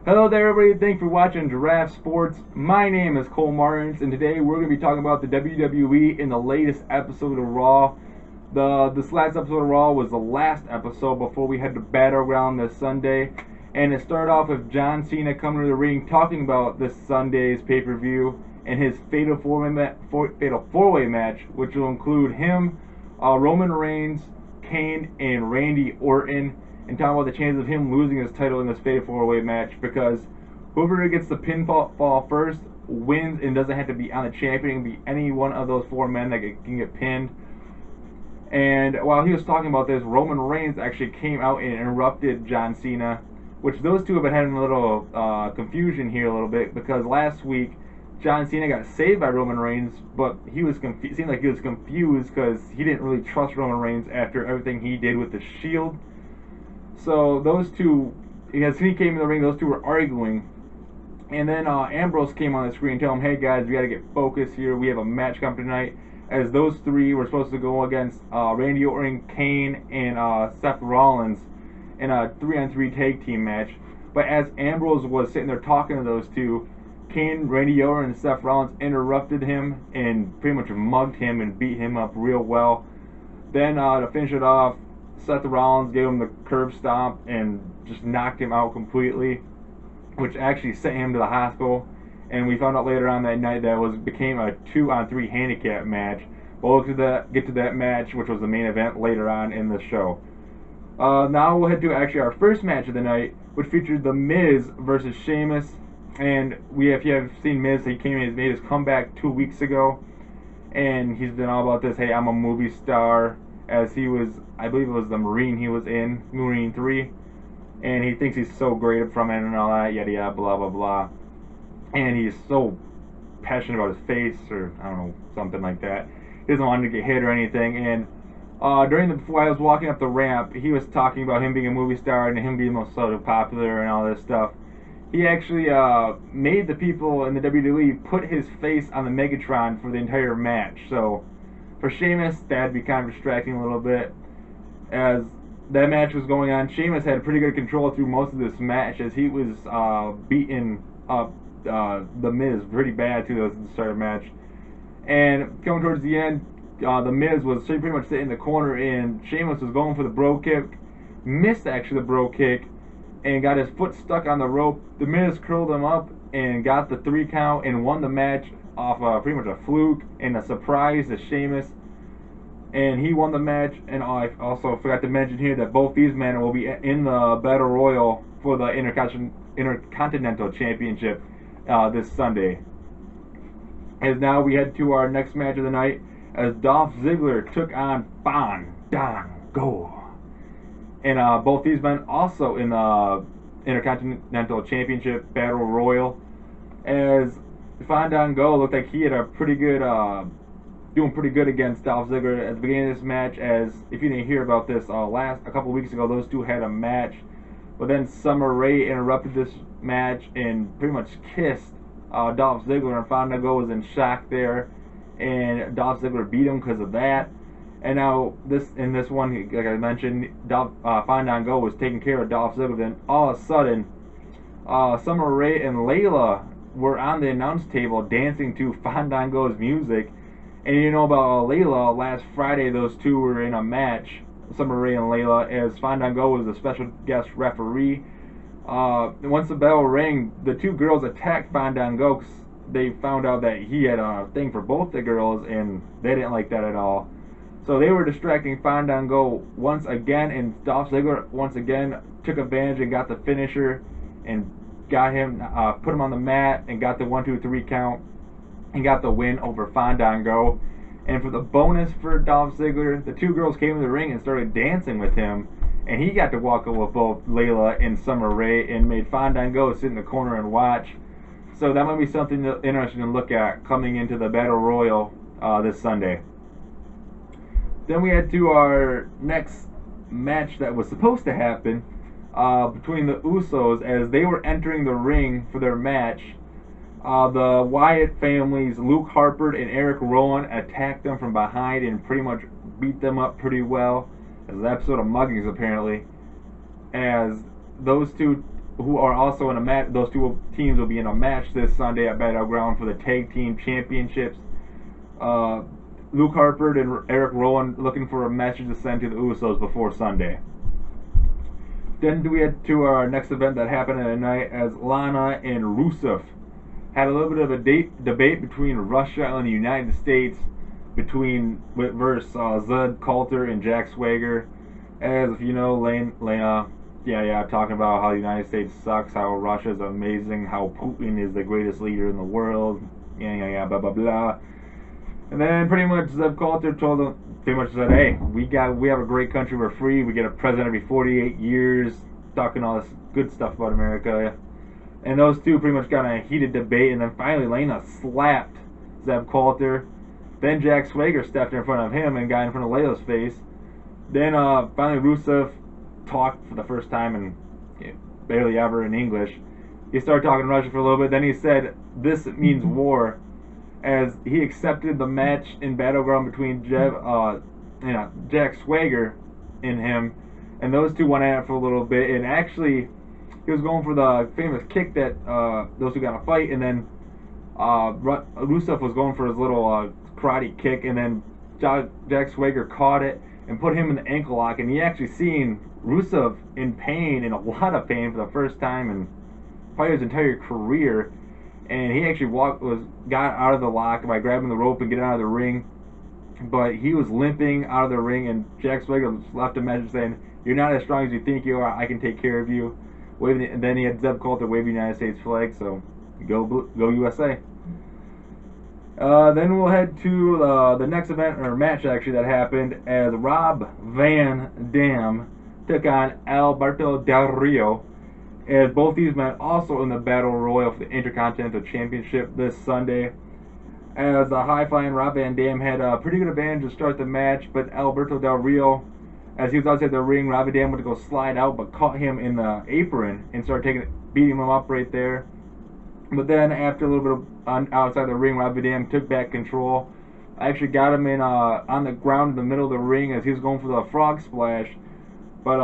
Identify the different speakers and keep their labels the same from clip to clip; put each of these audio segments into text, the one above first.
Speaker 1: Hello there, everybody. Thanks for watching Giraffe Sports. My name is Cole Martins, and today we're going to be talking about the WWE in the latest episode of Raw. This last episode of Raw was the last episode before we head to Battleground this Sunday, and it started off with John Cena coming to the ring talking about this Sunday's pay-per-view and his fatal four-way match, which will include him, Roman Reigns, Kane, and Randy Orton, and talking about the chance of him losing his title in this fatal four-way match, because whoever gets the pinfall first wins and doesn't have to be on the champion. It can be any one of those four men that can get pinned. And while he was talking about this, Roman Reigns actually came out and interrupted John Cena, which those two have been having a little confusion here a little bit, because last week John Cena got saved by Roman Reigns, but he was seemed like he was confused because he didn't really trust Roman Reigns after everything he did with the Shield. So those two, as he came in the ring, those two were arguing. And then Ambrose came on the screen telling him, hey guys, we got to get focused here. We have a match coming tonight. As those three were supposed to go against Randy Orton, Kane, and Seth Rollins in a 3-on-3 tag team match. But as Ambrose was sitting there talking to those two, Kane, Randy Orton, and Seth Rollins interrupted him and pretty much mugged him and beat him up real well. Then to finish it off, Seth Rollins gave him the curb stomp and just knocked him out completely, which actually sent him to the hospital. And we found out later on that night that it became a 2-on-3 handicap match. But we'll get to that match, which was the main event later on in the show. Now we'll head to actually our first match of the night, which featured The Miz versus Sheamus. And if you have seen Miz, he made his comeback 2 weeks ago, and he's been all about this. Hey, I'm a movie star. As he was, I believe it was the Marine he was in, Marine 3, and he thinks he's so great from it and all that, yada yada, blah blah blah, and he's so passionate about his face, or I don't know, something like that. He doesn't want him to get hit or anything. And before I was walking up the ramp, he was talking about him being a movie star and him being most sort of popular and all this stuff. He actually made the people in the WWE put his face on the Megatron for the entire match. So for Sheamus, that'd be kind of distracting a little bit. As that match was going on, Sheamus had pretty good control through most of this match, as he was beating up The Miz pretty bad too at the start of the match. And coming towards the end, The Miz was pretty much sitting in the corner, and Sheamus was going for the bro kick, missed actually the bro kick, and got his foot stuck on the rope. The Miz curled him up and got the 3 count and won the match off pretty much a fluke and a surprise to Sheamus, and he won the match. And I also forgot to mention here that both these men will be in the Battle Royal for the Intercontinental Championship this Sunday. As now we head to our next match of the night, as Dolph Ziggler took on Fandango. And both these men also in the Intercontinental Championship Battle Royal, as Fandango looked like he had a pretty good, doing pretty good against Dolph Ziggler at the beginning of this match. As if you didn't hear about this, a couple weeks ago, those two had a match, but then Summer Rae interrupted this match and pretty much kissed Dolph Ziggler, and Fandango was in shock there, and Dolph Ziggler beat him because of that. And now in this one, like I mentioned, Fandango was taking care of Dolph Ziggler. Then all of a sudden, Summer Rae and Layla were on the announce table dancing to Fandango's music. And you know about Layla, last Friday those two were in a match, Summer Rae and Layla, as Fandango was a special guest referee. Once the bell rang, the two girls attacked Fandango because they found out that he had a thing for both the girls, and they didn't like that at all. So they were distracting Fandango once again, and Dolph Ziggler once again took advantage and got the finisher and got him, put him on the mat and got the 1-2-3 count and got the win over Fandango. And for the bonus for Dolph Ziggler, the two girls came in the ring and started dancing with him, and he got to walk up with both Layla and Summer Rae and made Fandango sit in the corner and watch. So that might be something interesting to look at coming into the Battle Royal this Sunday. Then we head to our next match that was supposed to happen between the Usos, as they were entering the ring for their match. The Wyatt families, Luke Harper and Eric Rowan, attacked them from behind and pretty much beat them up pretty well. As an episode of Muggings, apparently. As those two who are also in a match. Those two teams will be in a match this Sunday at Battleground for the Tag Team Championships. Luke Harper and Eric Rowan looking for a message to send to the Usos before Sunday. Then we head to our next event that happened at night as Lana and Rusev had a little bit of a debate between Russia and the United States versus Zed Coulter and Jack Swagger. As if you know, Lana, talking about how the United States sucks, how Russia's amazing, how Putin is the greatest leader in the world, blah blah blah. And then pretty much Zeb Coulter said, hey, we have a great country, we're free, we get a president every 48 years, talking all this good stuff about America. And those two pretty much got in a heated debate, and then finally Lana slapped Zeb Coulter. Then Jack Swagger stepped in front of him and got in front of Layla's face. Then finally Rusev talked for the first time and barely ever in English. He started talking Russian for a little bit, then he said, this means war, as he accepted the match in Battleground between Jack Swagger and him, and those two went at it for a little bit, and actually he was going for the famous kick that those two got in a fight, and then Rusev was going for his little karate kick, and then Jack Swagger caught it and put him in the ankle lock, and he actually seen Rusev in pain, in a lot of pain for the first time in probably his entire career. And he actually got out of the lock by grabbing the rope and getting out of the ring. But he was limping out of the ring, and Jack Swagger left a message saying, you're not as strong as you think you are, I can take care of you. And then he had Zeb Coulter wave the United States flag, so go USA. Then we'll head to the next event, or match actually, that happened as Rob Van Dam took on Alberto Del Rio. As both these men also in the Battle Royal for the Intercontinental Championship this Sunday. As the high-flying Rob Van Dam had a pretty good advantage to start the match, but Alberto Del Rio, as he was outside the ring, Rob Van Dam went to go slide out, but caught him in the apron and started beating him up right there. But then after a little bit of outside the ring, Rob Van Dam took back control. I actually got him in on the ground in the middle of the ring as he was going for the frog splash. But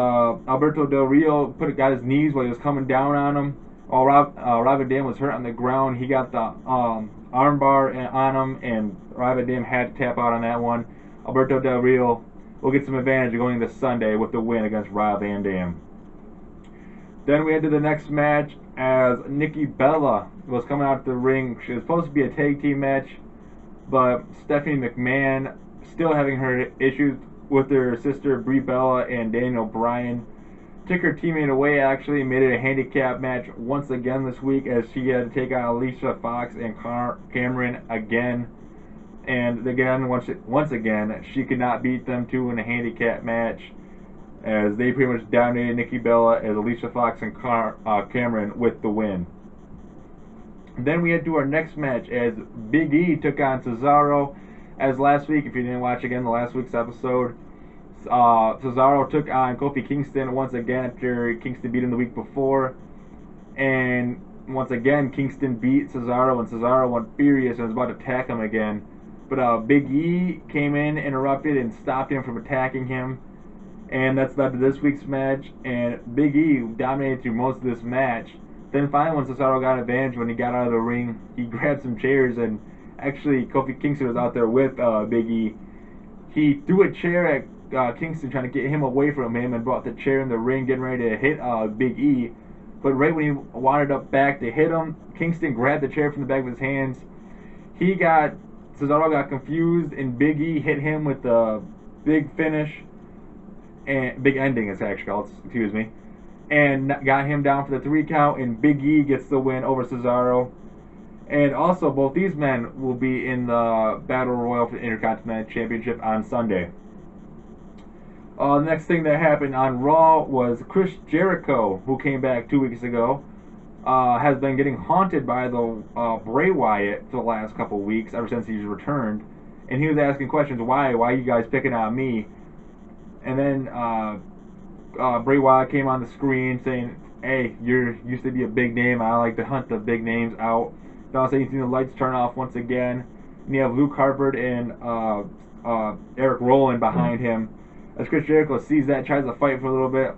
Speaker 1: Alberto Del Rio got his knees while he was coming down on him. While Rob Van Dam was hurt on the ground, he got the armbar on him, and Rob Van Dam had to tap out on that one. Alberto Del Rio will get some advantage going this Sunday with the win against Rob Van Dam. Then we head to the next match as Nikki Bella was coming out to the ring. She was supposed to be a tag team match, but Stephanie McMahon, still having her issues with her sister Brie Bella and Daniel Bryan, took her teammate away, actually made it a handicap match once again this week, as she had to take on Alicia Fox and Cameron again. And again, once again, she could not beat them two in a handicap match, as they pretty much dominated Nikki Bella, as Alicia Fox and Cameron with the win. Then we head to our next match as Big E took on Cesaro. As last week, if you didn't watch again the last week's episode, Cesaro took on Kofi Kingston once again after Kingston beat him the week before. And once again, Kingston beat Cesaro, and Cesaro went furious and was about to attack him again. But Big E came in, interrupted, and stopped him from attacking him. And that's led to this week's match. And Big E dominated through most of this match. Then finally, when Cesaro got advantage, when he got out of the ring, he grabbed some chairs, and actually Kofi Kingston was out there with Big E. He threw a chair at Kingston, trying to get him away from him, and brought the chair in the ring, getting ready to hit Big E. But right when he wanted up back to hit him, Kingston grabbed the chair from the back of his hands. Cesaro got confused, and Big E hit him with the big finish, and big ending, it's actually called, excuse me, and got him down for the 3 count, and Big E gets the win over Cesaro. And also, both these men will be in the Battle Royal for the Intercontinental Championship on Sunday. The next thing that happened on Raw was Chris Jericho, who came back 2 weeks ago, has been getting haunted by the Bray Wyatt for the last couple weeks, ever since he's returned. And he was asking questions, why are you guys picking on me? And then Bray Wyatt came on the screen saying, hey, you used to be a big name, I like to hunt the big names out. Then all of a sudden you see the lights turn off once again, and you have Luke Harper and Eric Rowan behind him. As Chris Jericho sees that, tries to fight for a little bit,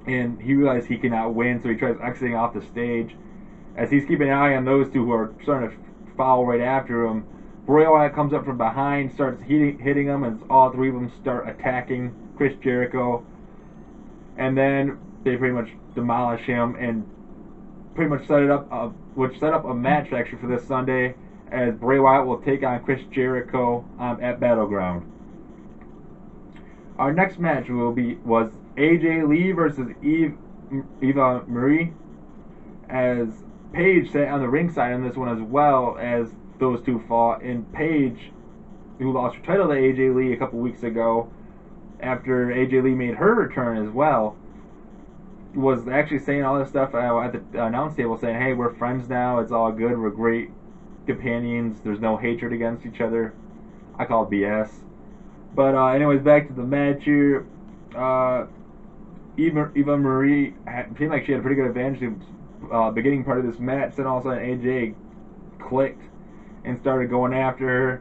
Speaker 1: and he realizes he cannot win, so he tries exiting off the stage. As he's keeping an eye on those two who are starting to follow right after him, Bray Wyatt comes up from behind, starts hitting him, and all three of them start attacking Chris Jericho. And then they pretty much demolish him and pretty much set up a match actually for this Sunday, as Bray Wyatt will take on Chris Jericho at Battleground. Our next match was AJ Lee versus Eva Marie, as Paige sat on the ringside in this one as well as those two fought. And Paige, who lost her title to AJ Lee a couple weeks ago, after AJ Lee made her return as well, was actually saying all this stuff at the announce table, saying, "Hey, we're friends now. It's all good. We're great companions. There's no hatred against each other." I call it BS. But anyways, back to the match here. Eva Marie seemed like she had a pretty good advantage in the beginning part of this match. Then all of a sudden AJ clicked and started going after her.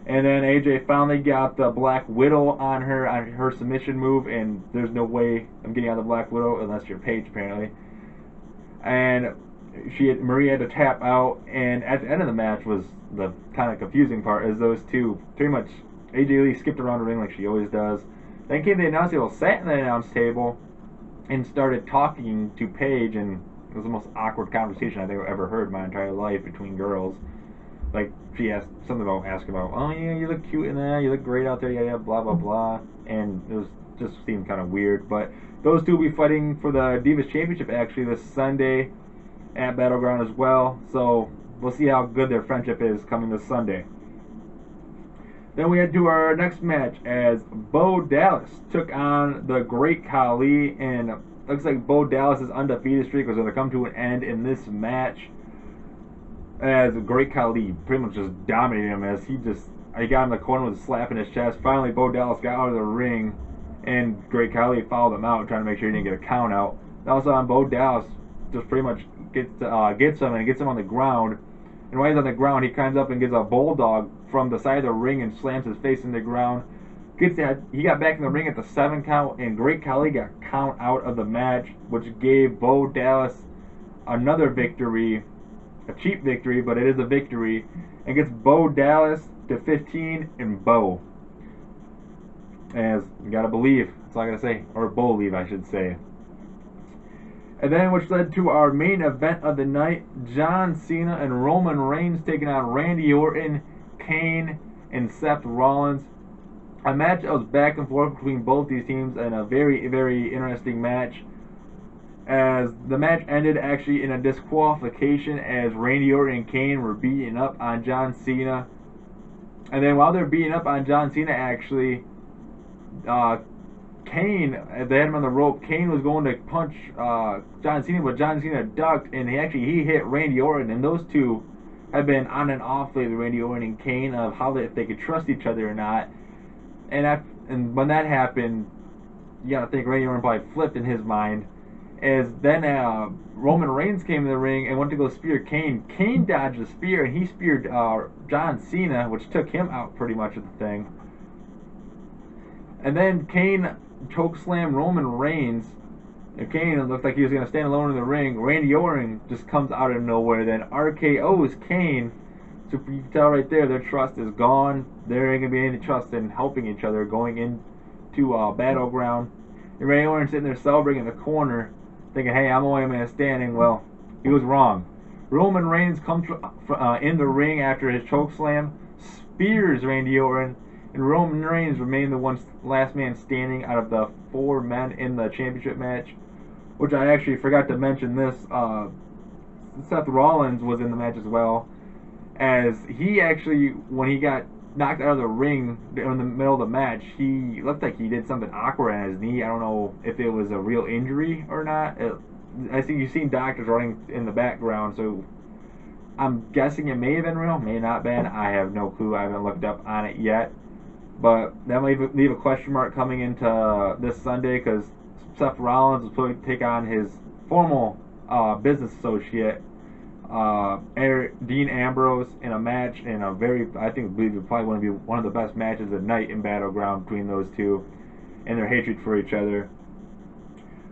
Speaker 1: And then AJ finally got the Black Widow on her submission move, and there's no way I'm getting out of the Black Widow unless you're Paige, apparently. And Marie had to tap out, and at the end of the match was the kind of confusing part, as those two pretty much, AJ Lee skipped around the ring like she always does. Then came the announce table, sat in the announce table, and started talking to Paige, and it was the most awkward conversation I think I've ever heard in my entire life between girls. Like, she asked something about, "Oh yeah, you look cute in that, you look great out there, yeah, blah blah blah," and it was just seemed kind of weird. But those two will be fighting for the Divas Championship actually this Sunday at Battleground as well. So we'll see how good their friendship is coming this Sunday. Then we head to our next match as Bo Dallas took on the Great Khali, and it looks like Bo Dallas' undefeated streak was going to come to an end in this match, as Great Khali pretty much just dominated him, as he got in the corner with a slap in his chest. Finally, Bo Dallas got out of the ring, and Great Khali followed him out, trying to make sure he didn't get a count out. Also, on Bo Dallas just pretty much gets him on the ground. And while he's on the ground, he climbs up and gets a bulldog from the side of the ring and slams his face in the ground. He got back in the ring at the 7 count, and Great Khali got count out of the match, which gave Bo Dallas another victory. A cheap victory, but it is a victory, and gets Bo Dallas to 15 and Bo. As you gotta believe, that's all I gotta say, or believe I should say. And then, which led to our main event of the night: John Cena and Roman Reigns taking on Randy Orton, Kane, and Seth Rollins. A match that was back and forth between both these teams, and a very, very interesting match, as the match ended actually in a disqualification, as Randy Orton and Kane were beating up on John Cena. And then while they're beating up on John Cena, actually, Kane, they had him on the rope. Kane was going to punch John Cena, but John Cena ducked, and he hit Randy Orton. And those two have been on and off lately, Randy Orton and Kane, of if they could trust each other or not. And when that happened, you gotta think Randy Orton probably flipped in his mind. As then Roman Reigns came in the ring and went to go spear Kane. Kane dodged the spear, and he speared John Cena, which took him out pretty much of the thing. And then Kane chokeslammed Roman Reigns, and Kane looked like he was going to stand alone in the ring. Randy Orton just comes out of nowhere, then RKO's Kane. So you can tell right there, their trust is gone. There ain't going to be any trust in helping each other going into Battleground. And Randy Orton sitting there celebrating in the corner, thinking, "Hey, I'm the only man standing." Well, he was wrong. Roman Reigns comes in the ring after his chokeslam, spears Randy Orton, and Roman Reigns remained the last man standing out of the 4 men in the championship match. Which I actually forgot to mention this. Seth Rollins was in the match as well, as he actually, when he got knocked out of the ring in the middle of the match, he looked like he did something awkward on his knee. I don't know if it was a real injury or not. I think you've seen doctors running in the background, so I'm guessing it may have been real, may not have been. I have no clue. I haven't looked up on it yet. But that might leave a question mark coming into this Sunday, because Seth Rollins was going to take on his former business associate, Dean Ambrose, in a match, in a I believe it probably going to be one of the best matches of the night in Battleground between those two and their hatred for each other.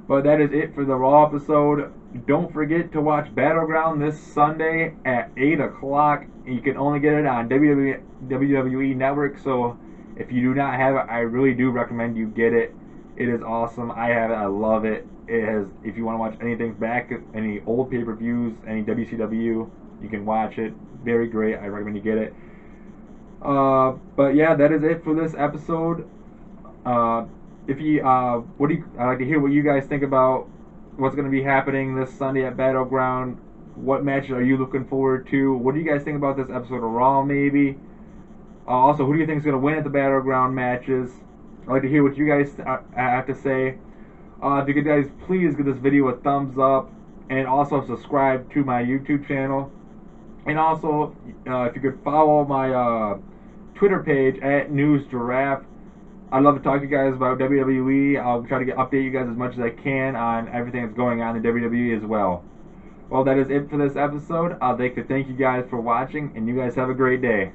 Speaker 1: But that is it for the Raw episode. Don't forget to watch Battleground this Sunday at 8 o'clock. You can only get it on WWE Network, so if you do not have it, I really do recommend you get it. It is awesome. I have it. I love it. It has. If you want to watch anything back, any old pay-per-views, any WCW, you can watch it. Very great. I recommend you get it. But yeah, that is it for this episode. If you I'd like to hear what you guys think about what's going to be happening this Sunday at Battleground. What matches are you looking forward to? What do you guys think about this episode of Raw? Maybe. Also, who do you think is going to win at the Battleground matches? I'd like to hear what you guys have to say. If you could guys please give this video a thumbs up and also subscribe to my YouTube channel. And also, if you could follow my Twitter page at NewsGiraffe. I'd love to talk to you guys about WWE. I'll try to update you guys as much as I can on everything that's going on in WWE as well. Well, that is it for this episode. I'd like to thank you guys for watching, and you guys have a great day.